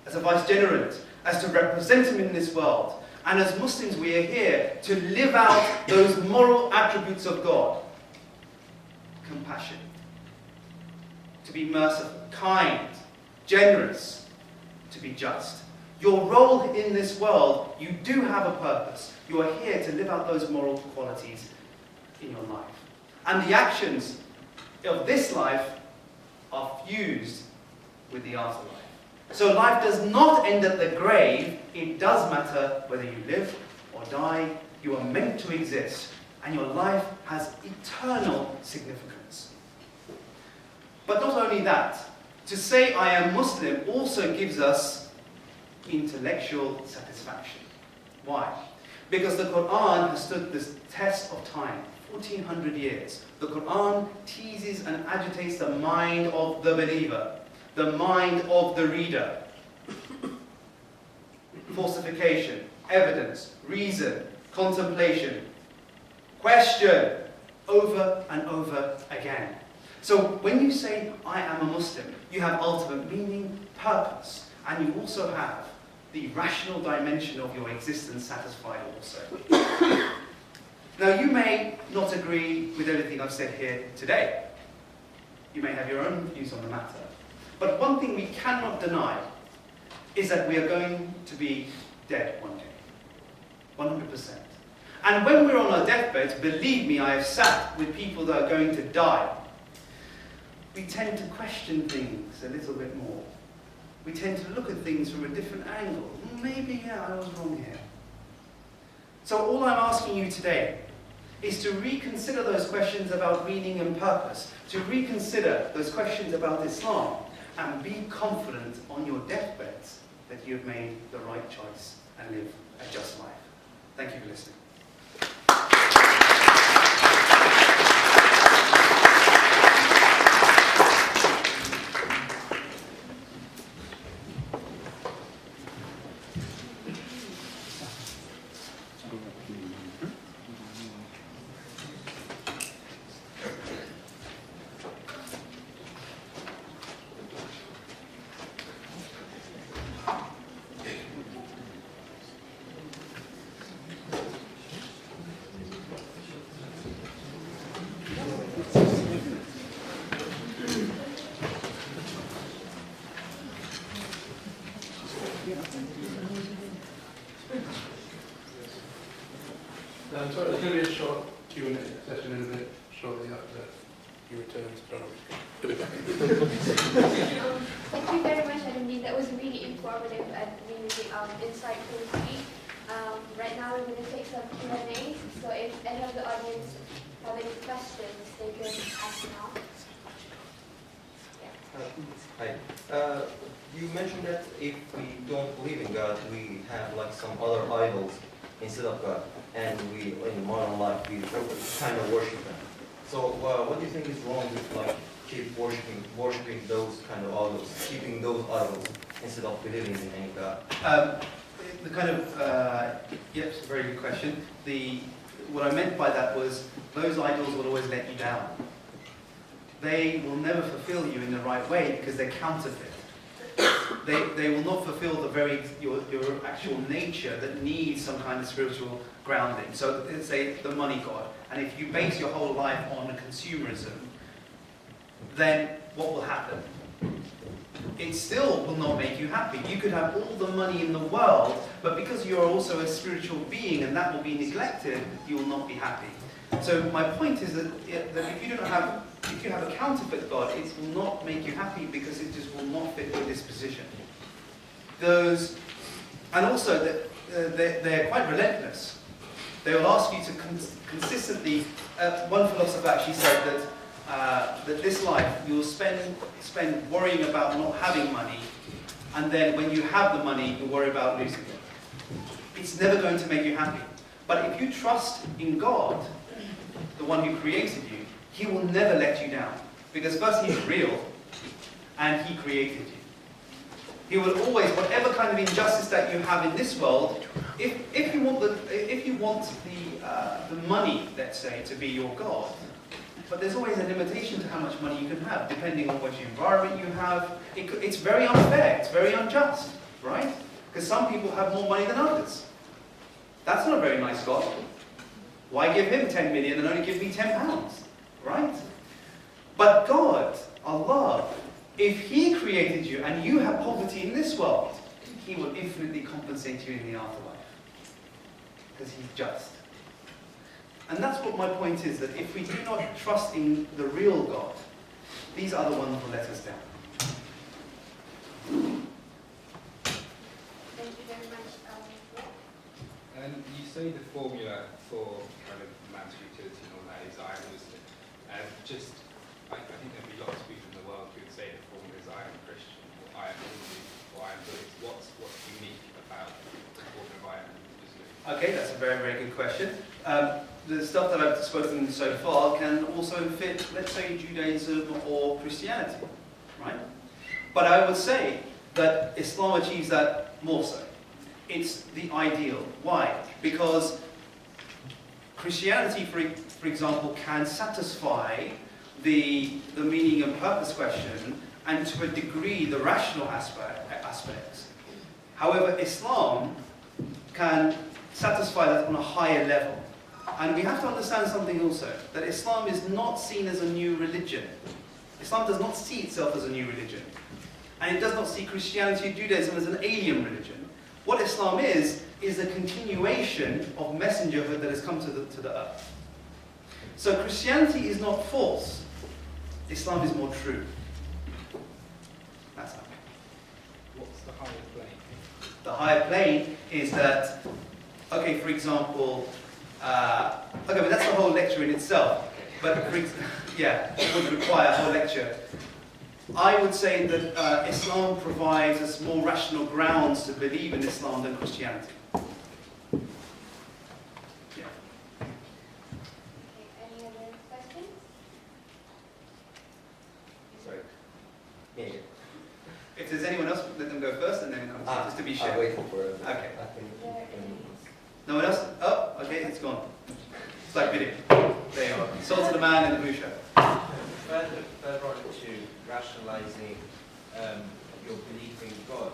as a vicegerent, as to represent him in this world. And as Muslims we are here to live out those moral attributes of God. Compassion. To be merciful, kind, generous, to be just. Your role in this world, you do have a purpose. You are here to live out those moral qualities in your life. And the actions of this life are fused with the afterlife. So life does not end at the grave. It does matter whether you live or die. You are meant to exist. And your life has eternal significance. But not only that, to say I am Muslim also gives us intellectual satisfaction. Why? Because the Quran has stood this test of time, 1400 years. The Quran teases and agitates the mind of the believer, the mind of the reader. Falsification, evidence, reason, contemplation, Question over and over again. So when you say, I am a Muslim, you have ultimate meaning, purpose, and you also have the rational dimension of your existence satisfied also. Now, you may not agree with everything I've said here today. You may have your own views on the matter. But one thing we cannot deny is that we are going to be dead one day. 100%. And when we're on our deathbeds, believe me, I have sat with people that are going to die. We tend to question things a little bit more. We tend to look at things from a different angle. Maybe, yeah, I was wrong here. So all I'm asking you today is to reconsider those questions about meaning and purpose, to reconsider those questions about Islam, and be confident on your deathbeds that you have made the right choice and live a just life. Thank you for listening. So there's going to be a short Q&A session in a bit, shortly after you return to Toronto. Thank you very much, Adam Dean. That was really informative and really insightful speech. Right now we're going to take some Q&A, so if any of the audience have any questions, they can ask now. Yeah. Hi. You mentioned that if we don't believe in God, we have like some other idols instead of God, and we, in modern life, we kind of worship them. So what do you think is wrong with like keep worshiping those kind of idols, keeping those idols instead of believing in any God? The kind of, yes, very good question. What I meant by that was those idols will always let you down. They will never fulfill you in the right way because they're counterfeit. They will not fulfill your actual nature that needs some kind of spiritual grounding. So let's say the money god. And if you base your whole life on consumerism, then what will happen? It still will not make you happy. You could have all the money in the world, but because you're also a spiritual being and that will be neglected, you will not be happy. So my point is that if you have a counterfeit God, it will not make you happy because it just will not fit your disposition. And also they're quite relentless. They will ask you to consistently. One philosopher actually said that this life you will spend worrying about not having money, and then when you have the money, you worry about losing it. It's never going to make you happy. But if you trust in God, the one who created you, He will never let you down. Because first, He's real, and He created you. He will always, whatever kind of injustice that you have in this world, if you want the money, let's say, to be your God, but there's always a limitation to how much money you can have, depending on which environment you have. It's very unfair, it's very unjust, right? Because some people have more money than others. That's not a very nice God. Why give him 10 million and only give me 10 pounds, right? But God, Allah, if He created you and you have poverty in this world, He will infinitely compensate you in the afterlife. Because He's just. And that's what my point is, that if we do not trust in the real God, these other ones will let us down. Thank you very much. And you say the formula for kind of man's utility and all that is I am Muslim. And I think there'd be lots of people in the world who would say the formula is I am Christian, or I am Hindu, or I am Buddhist. What's unique about the formula of I am Muslim? Okay, that's a very, very good question. The stuff that I've spoken so far can also fit, let's say, Judaism or Christianity, right? But I would say that Islam achieves that more so. It's the ideal. Why? Because Christianity, for example, can satisfy the meaning and purpose question, and to a degree the rational aspects. However, Islam can satisfy that on a higher level. And we have to understand something also, that Islam is not seen as a new religion. Islam does not see itself as a new religion. And it does not see Christianity or Judaism as an alien religion. What Islam is a continuation of messengerhood that has come to the earth. So Christianity is not false. Islam is more true. That's how. What's the higher plane? The higher plane is that, okay, for example, okay, but that's the whole lecture in itself. But yeah, it would require a whole lecture. I would say that Islam provides us more rational grounds to believe in Islam than Christianity. Yeah. Okay, any other questions? Sorry. Yeah. If there's anyone else, let them go first and then come just to be sure. I'll wait for it. Okay. I think. No one else? Oh, okay, it's gone. It's like video. There you are. Salt to the man in the busha. Further on to rationalizing your belief in God.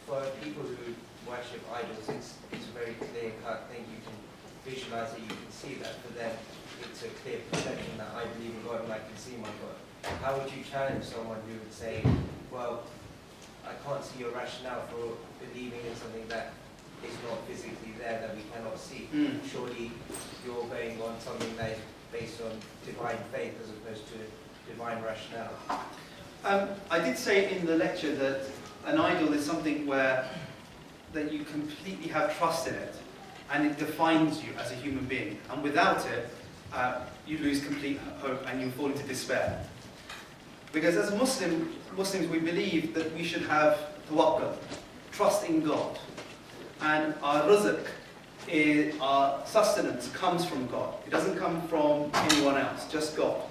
For people who worship idols, it's a very clear-cut thing. You can visualize it, you can see that. For them, it's a clear perception that I believe in God and I can see my God. How would you challenge someone who would say, well, I can't see your rationale for believing in something that is not physically there, that we cannot see? Surely you're going on something that is based on divine faith as opposed to divine rationale. I did say in the lecture that an idol is something where that you completely have trust in it, and it defines you as a human being. And without it, you lose complete hope and you fall into despair. Because as Muslims, we believe that we should have tawakkul, trust in God. And our rizq, our sustenance, comes from God. It doesn't come from anyone else, just God.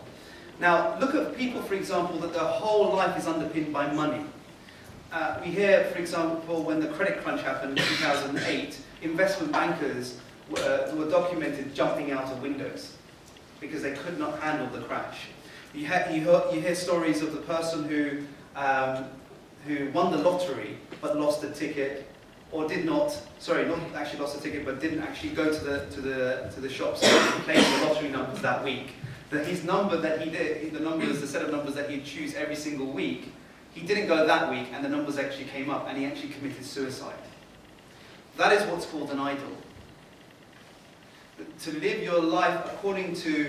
Now, look at people, for example, that their whole life is underpinned by money. We hear, for example, when the credit crunch happened in 2008, investment bankers were documented jumping out of windows because they could not handle the crash. You hear stories of the person who won the lottery but lost the ticket, or did not. Sorry, not actually lost the ticket, but didn't actually go to the shops to claim the lottery numbers that week. That his number that he did, the set of numbers that he'd choose every single week, he didn't go that week, and the numbers actually came up, and he actually committed suicide. That is what's called an idol. To live your life according to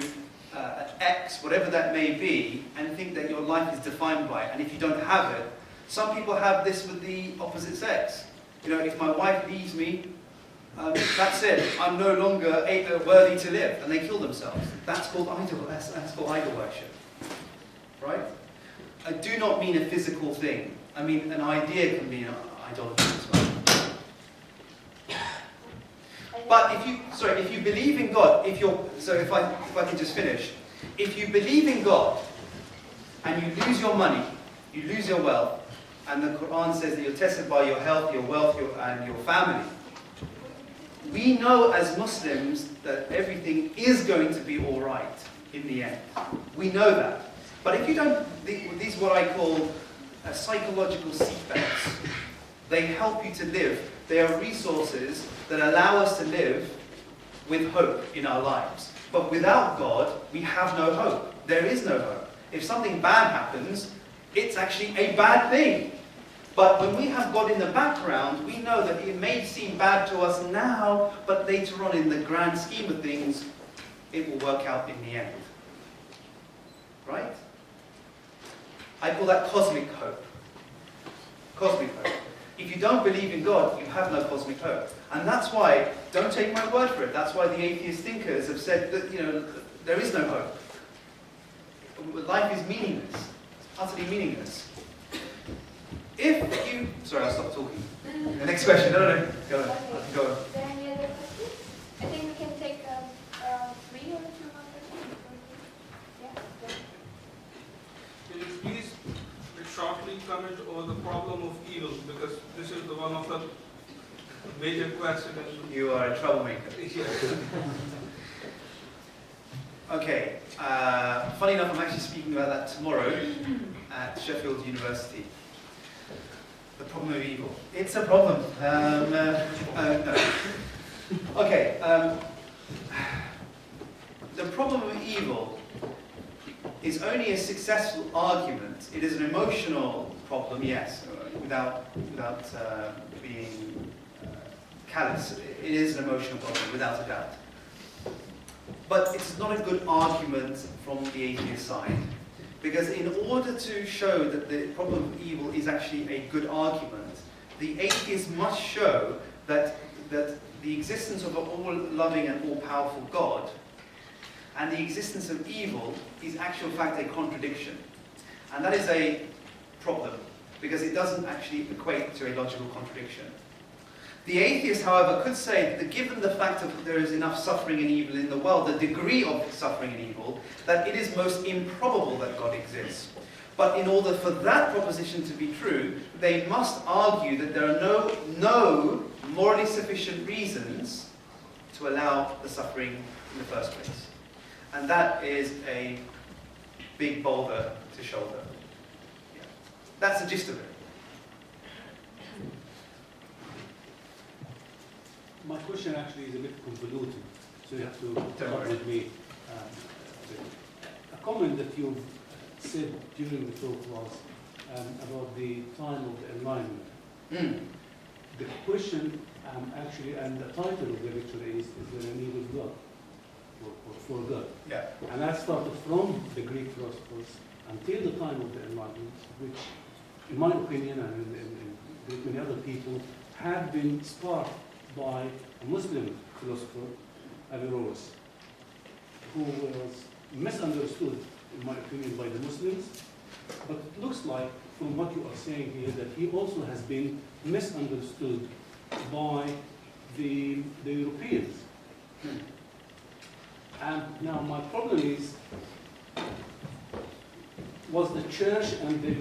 X, whatever that may be, and think that your life is defined by it. And if you don't have it, some people have this with the opposite sex. You know, if my wife leaves me, that's it. I'm no longer worthy to live, and they kill themselves. That's called idol. That's called idol worship, right? I do not mean a physical thing. I mean an idea can be an idolatry as well. But if you believe in God, if I can just finish, if you believe in God and you lose your money, you lose your wealth, and the Quran says that you're tested by your health, your wealth, and your family. We know as Muslims that everything is going to be all right in the end. We know that. But if you don't, these are what I call psychological seatbelts. They help you to live. They are resources that allow us to live with hope in our lives. But without God, we have no hope. There is no hope. If something bad happens, it's actually a bad thing. But when we have God in the background, we know that it may seem bad to us now, but later on in the grand scheme of things, it will work out in the end. Right? I call that cosmic hope. Cosmic hope. If you don't believe in God, you have no cosmic hope. And that's why, don't take my word for it, that's why the atheist thinkers have said that, there is no hope. Life is meaningless. It's utterly meaningless. Sorry, I'll stop talking. The next question. No. Go on. Okay. Go on. Is there any other questions? I think we can take 3 or 2 more questions. Yeah. Can you please shortly comment over the problem of evil, because this is one of the major question is... You are a troublemaker. Okay, funny enough, I'm actually speaking about that tomorrow at Sheffield University. The problem of evil. It's a problem. No. Okay, the problem of evil is only a successful argument. It is an emotional problem, yes, without being callous. It is an emotional problem, without a doubt. But it's not a good argument from the atheist side, because in order to show that the problem of evil is actually a good argument, the atheist must show that the existence of an all-loving and all-powerful God and the existence of evil is actual fact a contradiction. And that is a problem, because it doesn't actually equate to a logical contradiction. The atheist, however, could say that given the fact that there is enough suffering and evil in the world, the degree of suffering and evil, that it is most improbable that God exists. But in order for that proposition to be true, they must argue that there are no morally sufficient reasons to allow the suffering in the first place. And that is a big boulder to shoulder. Yeah. That's the gist of it. My question actually is a bit convoluted, so you have to Don't work worry. with me. A comment that you said during the talk was about the time of the Enlightenment. Mm. The question actually, and the title of the lecture is there an evil God? Or for God? Yeah. And that started from the Greek philosophers until the time of the Enlightenment, which, in my opinion, and in many other people, had been sparked by a Muslim philosopher, Averroes, who was misunderstood, in my opinion, by the Muslims. But it looks like, from what you are saying here, that he also has been misunderstood by the Europeans. And now my problem is, was the church and the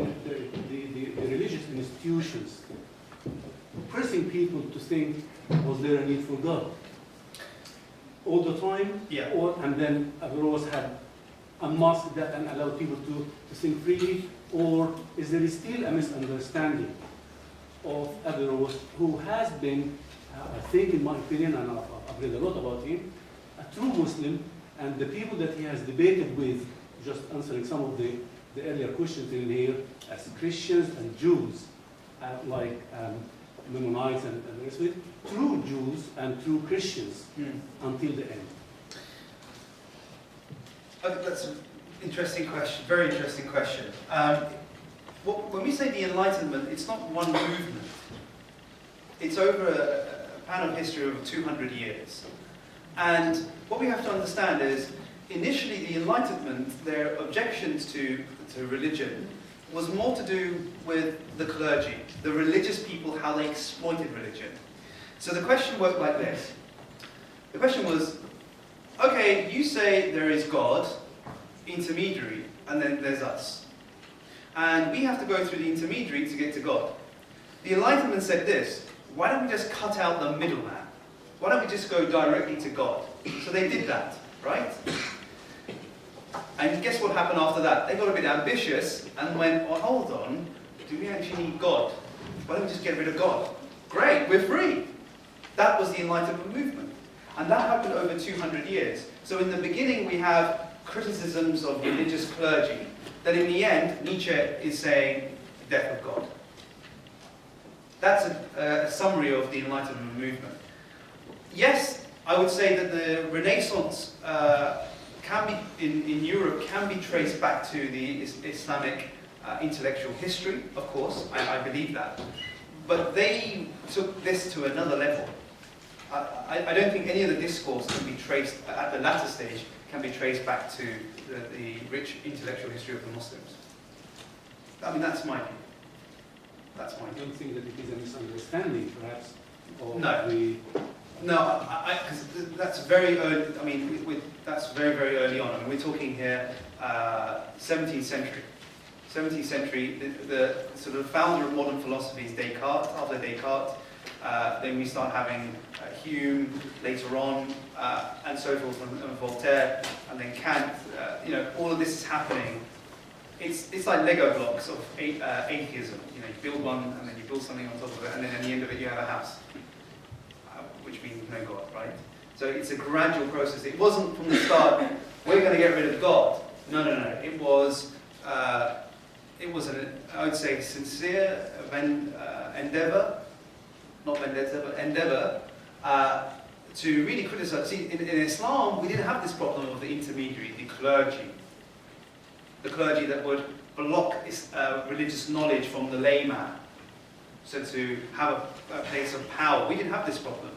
religious institutions pressing people to think, was there a need for God all the time? Yeah. And then Averroes had unmasked that and allowed people to think freely? Or is there still a misunderstanding of Averroes, who has been, I think in my opinion, and I've read a lot about him, a true Muslim, and the people that he has debated with, just answering some of the earlier questions in here, as Christians and Jews, like Mennonites and the rest of it, true Jews and true Christians until the end. That's an interesting question, very interesting question. When we say the Enlightenment, it's not one movement. It's over a span of history of 200 years. And what we have to understand is, initially the Enlightenment, their objections to religion was more to do with the clergy, the religious people, how they exploited religion. So the question worked like this. The question was, okay, you say there is God, intermediary, and then there's us. And we have to go through the intermediary to get to God. The Enlightenment said this: why don't we just cut out the middleman? Why don't we just go directly to God? So they did that, right? And guess what happened after that? They got a bit ambitious and went, oh, hold on, do we actually need God? Why don't we just get rid of God? Great, we're free. That was the Enlightenment movement. And that happened over 200 years. So in the beginning we have criticisms of religious clergy. Then in the end, Nietzsche is saying, death of God. That's a summary of the Enlightenment movement. Yes, I would say that the Renaissance in Europe can be traced back to the Islamic intellectual history, of course, I believe that. But they took this to another level. I don't think any of the discourse can be traced, at the latter stage, can be traced back to the rich intellectual history of the Muslims. I mean, that's my view. That's my I view. don't think that it is a misunderstanding, perhaps, of No. the... No, because that's very early. I mean, that's very, very early on. I mean, we're talking here 17th century. 17th century, the sort of founder of modern philosophy is Descartes. After Descartes, Then we start having Hume later on, and so forth, and Voltaire, and then Kant. All of this is happening. It's like Lego blocks of atheism. You build one, and then you build something on top of it, and then at the end of it you have a house, which means no God, right? So it's a gradual process. It wasn't from the start, we're going to get rid of God. No. It was an, I would say, sincere endeavor, not vendetta, but endeavor, to really criticize. See, in Islam, we didn't have this problem of the intermediary, the clergy that would block religious knowledge from the layman, so to have a place of power. We didn't have this problem.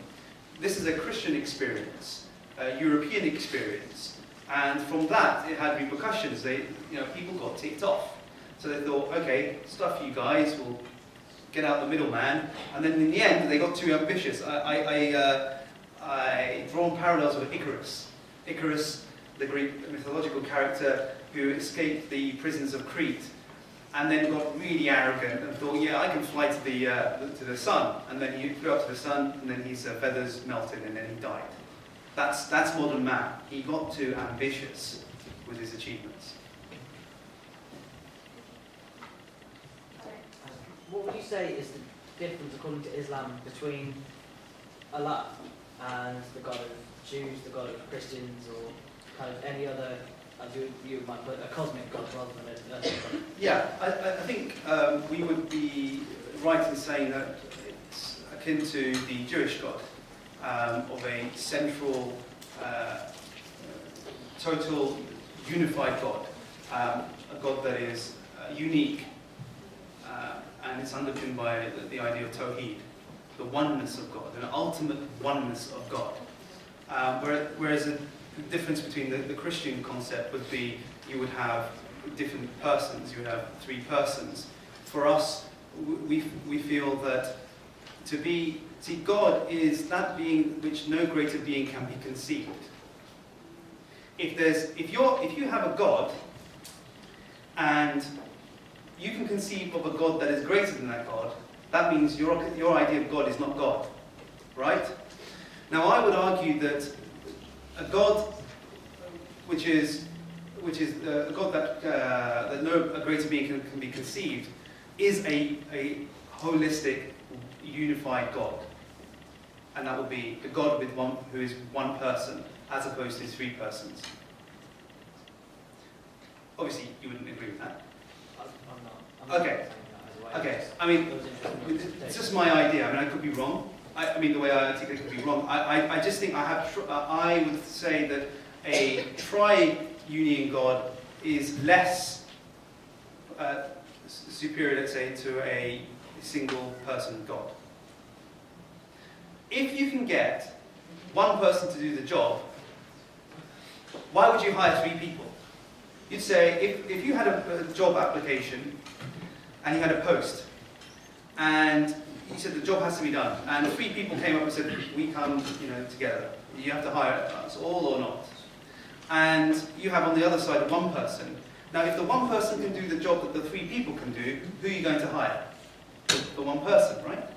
This is a Christian experience, a European experience, and from that it had repercussions. People got ticked off. So they thought, okay, stuff you guys, we'll get out the middleman, and then in the end they got too ambitious. I drawn parallels with Icarus. Icarus, the Greek mythological character who escaped the prisons of Crete, and then got really arrogant and thought, yeah, I can fly to the sun. And then he flew up to the sun, and then his feathers melted, and then he died. That's modern man. He got too ambitious with his achievements. What would you say is the difference, according to Islam, between Allah and the God of Jews, the God of Christians, or kind of any other, as you might put, a cosmic God rather than a earthly God? Yeah, I think we would be right in saying that it's akin to the Jewish God, of a central, total, unified God, a God that is unique, and it's underpinned by the idea of Tawheed, the oneness of God, an ultimate oneness of God. Whereas the difference between the Christian concept would be you would have different persons, you would have three persons. For us, we feel that God is that being which no greater being can be conceived. If you have a God, and you can conceive of a God that is greater than that God, that means your idea of God is not God, right? Now I would argue that a God which is a God that no greater being can be conceived is a holistic, unified God, and that would be the God who is one person as opposed to three persons. Obviously, you wouldn't agree with that. I'm not Okay. saying that as a way. Okay. I mean, It was interesting. it's just my idea. I mean, I could be wrong. I mean, the way I articulate it could be wrong. I just think I would say that a tri-union God is less superior, let's say, to a single person God. If you can get one person to do the job, why would you hire three people? You'd say, if you had a job application and you had a post, and you said the job has to be done, and three people came up and said, we come together, you have to hire us all or not. And you have on the other side one person. Now, if the one person can do the job that the three people can do, who are you going to hire? The one person, right?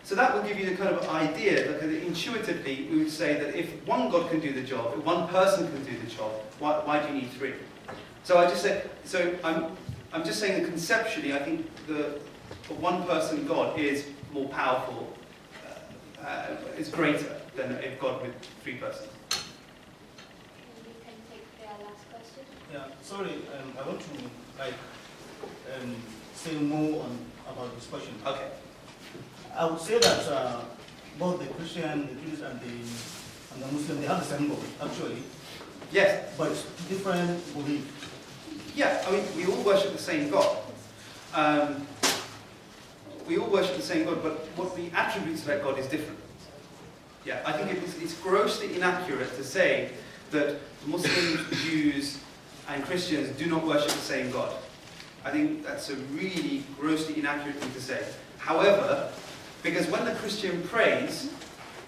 So that will give you the kind of idea, because intuitively we would say that if one God can do the job, if one person can do the job, why do you need three? So I just said, I'm just saying that conceptually I think the one person God is more powerful, is greater than a God with three persons. We can take the last question. Yeah, sorry, I want to say more about this question. Okay. I would say that both the Christian, the Jews, and the Muslim, they have the same God, actually, Yes. but different belief. Yeah, I mean, we all worship the same God. We all worship the same God, but what the attributes of that God is different. Yeah, I think it's grossly inaccurate to say that Muslims, Jews, and Christians do not worship the same God. I think that's a really grossly inaccurate thing to say. However, because when the Christian prays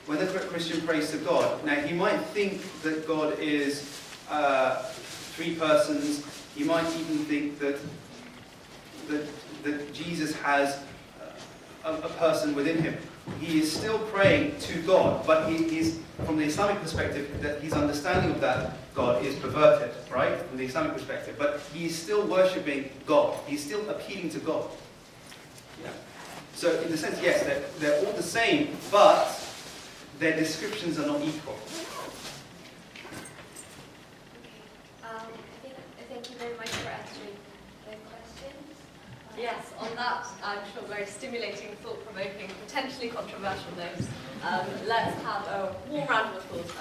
to God, now he might think that God is three persons. He might even think that Jesus has a person within him. he is still praying to God, but he's, from the Islamic perspective, that his understanding of that God is perverted, right? From the Islamic perspective. But he's still worshipping God. He's still appealing to God. Yeah. So in the sense, yes, they're all the same, but their descriptions are not equal. Thank you very much for answering the questions. Yes, on that, I'm sure, very stimulating, thought-provoking, potentially controversial notes. Let's have a warm round of applause.